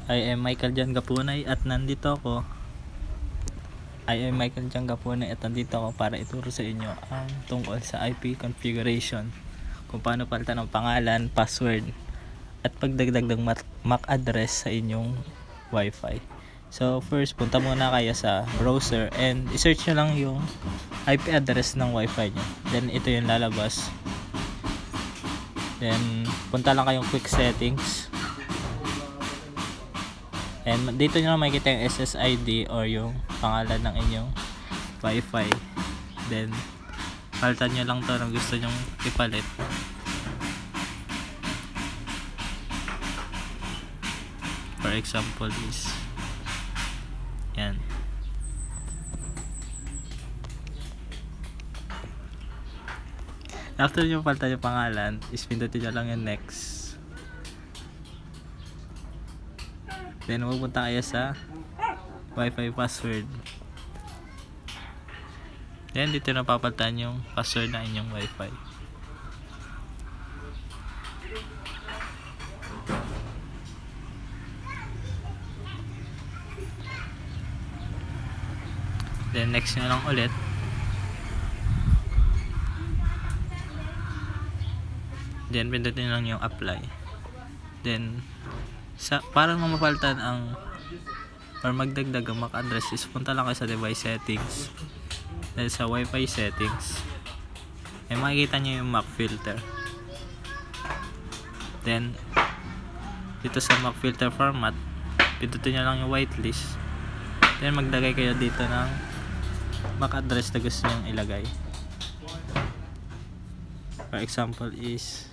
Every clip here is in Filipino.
I am Michael Jan Gapunay at nandito ako. Para ituro sa inyo ang tungkol sa IP configuration, kung paano palitan ng pangalan, password, at pagdagdag ng MAC address sa inyong Wi-Fi. So first, punta muna kayo sa browser and i-search nyo lang yung IP address ng Wi-Fi nyo. Then ito yung lalabas. Then punta lang kayong quick settings. And dito nyo lang makikita yung SSID or yung pangalan ng inyong Wi-Fi. Then palitan nyo lang to kung gusto nyong ipalit. For example is yan. After nyo palitan yung pangalan, is pindutin nyo lang yung next. Then pupunta kayo sa Wi-Fi password. Then dito na papalitan yung password ng inyong Wi-Fi. Then next nyo lang ulit. Then pindutin lang yung apply. Then para mapalitan ang or magdagdag ang MAC address is punta lang kayo sa device settings. Then sa Wi-Fi settings ay makikita nyo yung MAC filter. Then dito sa MAC filter format, pindutin nyo lang yung whitelist. Then magdagay kayo dito ng MAC address na gusto nyong ilagay. For example is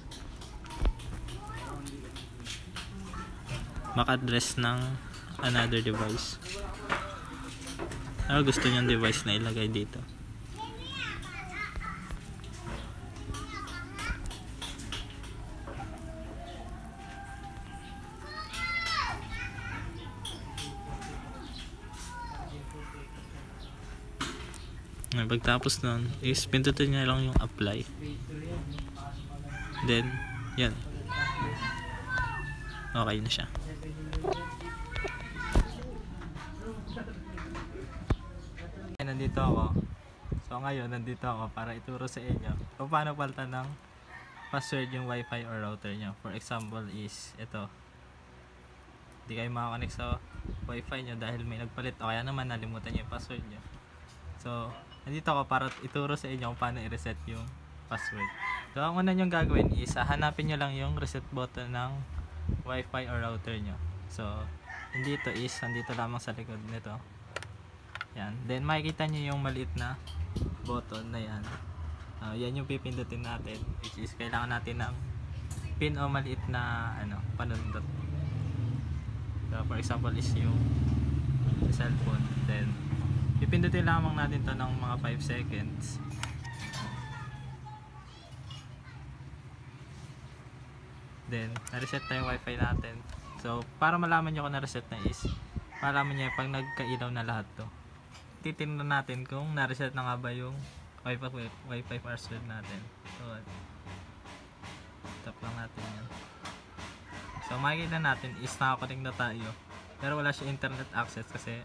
MAC address ng another device. Ano gusto nyong device na ilagay dito? Pagtapos nun is pindutin nyo lang yung apply. Then yan, okay na siya. Nandito ako. So ngayon nandito ako para ituro sa inyo kung paano palitan ng password yung Wi-Fi or router nyo. For example is ito, hindi kayo makakonnect sa Wi-Fi nyo dahil may nagpalit o kaya naman nalimutan nyo yung password nyo. So nandito ako para ituro sa inyo kung paano i-reset yung password. So ang una nyong gagawin is hanapin nyo lang yung reset button ng Wi-Fi or router nyo. So nandito lamang sa likod nito. Yan. Then makikita nyo yung maliit na button na yan. Yan yung pipindutin natin, which is kailangan natin ng pin o maliit na panundot. So for example is yung cellphone. Then pipindutin lamang natin to ng mga 5 seconds. Then na-reset na yung Wi-Fi natin. So para malaman nyo kung na-reset na is malaman nyo pag nagkailaw na lahat to. Titingnan natin kung na-reset na nga ba yung Wi-Fi password natin. So tap lang natin yan. So makikita natin is nakakonect na tayo pero wala siya internet access kasi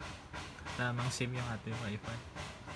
lamang SIM yung ating Wi-Fi.